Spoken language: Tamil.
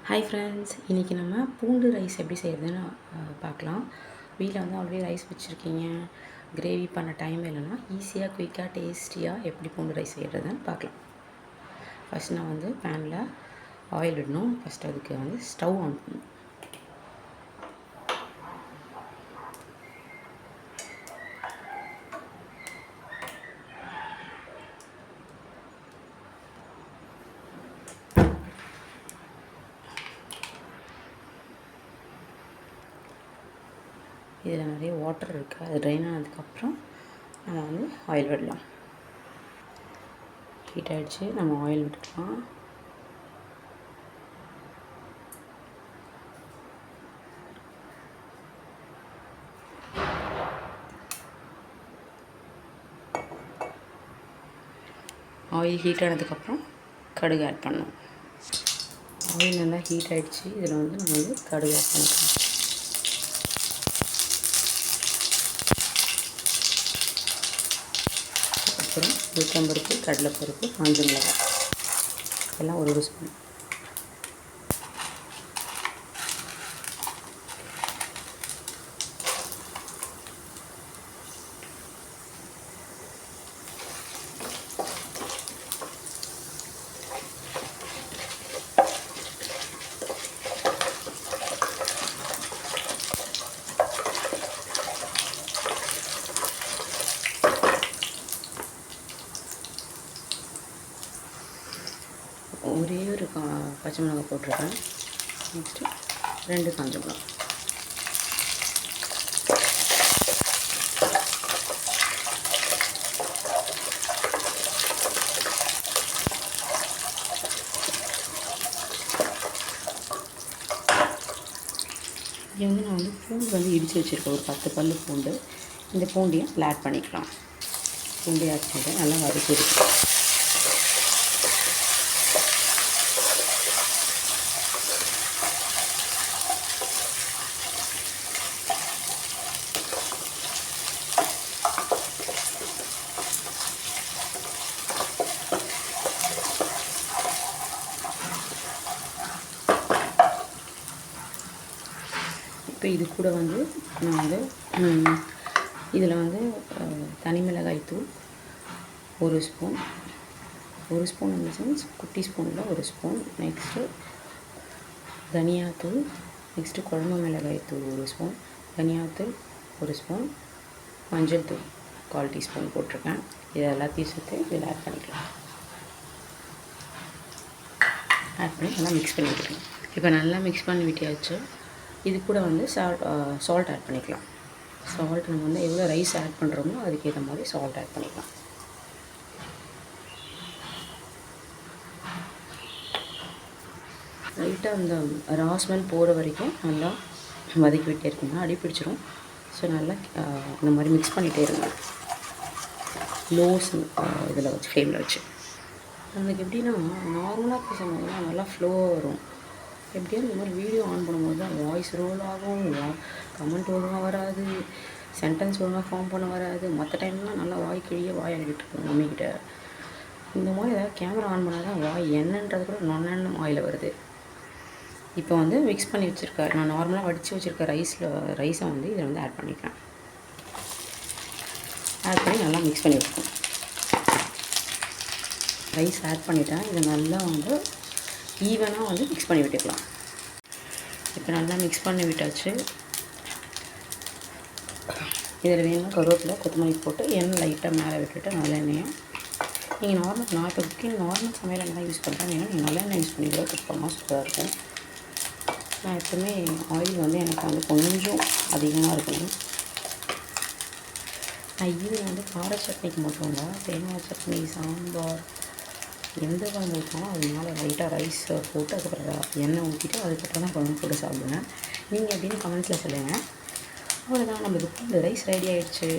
ஹாய் ஃப்ரெண்ட்ஸ், இன்றைக்கி நம்ம பூண்டு ரைஸ் எப்படி செய்கிறதுன்னு பார்க்கலாம். வீட்டில் வந்து ஆல்ரெடி ரைஸ் வச்சுருக்கீங்க, கிரேவி பண்ண டைம் இல்லைன்னா ஈஸியாக குயிக்காக டேஸ்டியாக எப்படி பூண்டு ரைஸ் செய்கிறதுன்னு பார்க்கலாம். ஃபஸ்ட் நான் வந்து பேனில் ஆயில் விடணும். ஃபஸ்ட் அதுக்கு வந்து ஸ்டவ் ஆன் பண்ணணும். இதில் நிறைய வாட்டர் இருக்குது, அது ட்ரைன் ஆனதுக்கப்புறம் நம்ம வந்து ஆயில் விடலாம். ஹீட் ஆகிடுச்சு, நம்ம ஆயில் விட்டுக்கலாம். ஆயில் ஹீட் ஆனதுக்கப்புறம் கடுகு ஆட் பண்ணணும். ஆயில் நல்லா ஹீட் ஆகிடுச்சு, இதில் வந்து நம்ம வந்து கடுகு ஆட் பண்ணிக்கலாம். அப்புறம் உளுத்தம்பருப்பு, கடலைப்பருப்பு, காஞ்ச மிளகாய் எல்லாம் ஒரு ஸ்பூன். ஒரே ஒரு பச்சை மிளகாய் போட்டிருக்கேன். நெக்ஸ்ட்டு 2 காஞ்ச மிளகாய். இங்கே வந்து நான் வந்து பூண்டு வந்து இடித்து வச்சுருக்கேன், ஒரு 10 பல் பூண்டு. இந்த பூண்டையும் ஆட் பண்ணிக்கலாம். பூண்டையும் ஆட் பண்ணிட்டு நல்லா வதக்கி எடுக்கலாம். இப்போ இது கூட வந்து நான் வந்து இதில் வந்து தனி மிளகாய் தூள் 1 ஸ்பூன், 1 ஸ்பூன் இந்த சென்ஸ் குட்டி ஸ்பூனில் 1 ஸ்பூன். நெக்ஸ்ட்டு தனியாத்தூள், நெக்ஸ்ட்டு குழம்பு மிளகாய் தூள் 1 ஸ்பூன், தனியாத்தூள் 1 ஸ்பூன், மஞ்சள் தூள் 1/4 டீஸ்பூன் போட்டிருக்கேன். இதை எல்லாத்தையும் சேர்த்து இதில் ஆட் பண்ணிக்கலாம். ஆட் பண்ணி நல்லா மிக்ஸ் பண்ணி விட்டுக்கலாம். இப்போ நல்லா மிக்ஸ் பண்ணி விட்டியாச்சு. இது கூட வந்து சால்ட் ஆட் பண்ணிக்கலாம். சால்ட் நம்ம வந்து எவ்வளோ ரைஸ் ஆட் பண்ணுறோமோ அதுக்கேற்ற மாதிரி சால்ட் ஆட் பண்ணிக்கலாம். லைட்டாக அந்த ரா ஸ்மெல் போகிற வரைக்கும் நல்லா வதக்கி விட்டே இருக்குங்க, அடி பிடிச்சிரும். ஸோ நல்லா இந்த மாதிரி மிக்ஸ் பண்ணிகிட்டே இருங்க, லோ இதில் வச்சு ஃப்ளேமில் வச்சு. நமக்கு எப்படின்னா நார்மலாக பேசும்போது நல்லா ஃப்ளோவாக வரும். எப்படியும் இந்த மாதிரி வீடியோ ஆன் பண்ணும்போது தான் வாய்ஸ் ரோல் ஆகும், கமெண்ட் ஒழுங்காக வராது, சென்டென்ஸ் ஒழுங்காக ஃபார்ம் பண்ண வராது. மற்ற டைம்லாம் நல்லா வாய் கிழிய வாய் அழுகிட்டு இருக்கும் மம்மிக்கிட்ட. இந்த மாதிரி ஏதாவது கேமரா ஆன் பண்ணால் தான் வாய் என்னன்றது கூட நொன்னு வாயில் வருது. இப்போ வந்து மிக்ஸ் பண்ணி வச்சுருக்கேன், நான் நார்மலாக வடித்து வச்சுருக்க ரைஸை வந்து இதில் வந்து ஆட் பண்ணிக்கிறேன். ஆட் பண்ணி நல்லா மிக்ஸ் பண்ணி வச்சுக்கணும். ரைஸ் ஆட் பண்ணிவிட்டேன். இதை நல்லா வந்து ஈவனாக வந்து மிக்ஸ் பண்ணி விட்டுக்கலாம். இப்போ நல்லா மிக்ஸ் பண்ணி விட்டாச்சு. இதில் வேணும் கருவேப்பிலை, கொத்தமல்லி போட்டு எண்ணெய் லைட்டாக மேலே விட்டுட்டு நல்லெண்ணெயை நீங்கள் நான் இப்போ குக்கிங் நார்மல் சமையல் எண்ணெய் தான் யூஸ் பண்ணுறேன். ஏன்னா நீங்கள் நல்லெண்ணெய் யூஸ் பண்ணி கூட குக் பண்ணால் சூப்பராக இருக்கும். நான் எப்பவுமே ஆயில் வந்து எனக்கு வந்து கொஞ்சம் அதிகமாக இருக்கணும். நான் இதில் வந்து கார சட்னிக்கு மட்டும் இல்லை, தேங்காய் சட்னி, சாம்பார், எந்த குழம்பு ஊற்றினாலும் அது மேலே லைட்டாக ரைஸ் போட்டு அதுக்கப்புறம் எண்ணெய் ஊற்றிட்டு அதுக்கப்புறம் தான் குழம்பு போட்டு சாப்பிடுவேன். நீங்கள் அப்படின்னு கமெண்ட்ஸில் சொல்லுங்கள். அவ்வளோதான், நம்மளுக்கு பூண்டு ரைஸ் ரெடி ஆகிடுச்சு.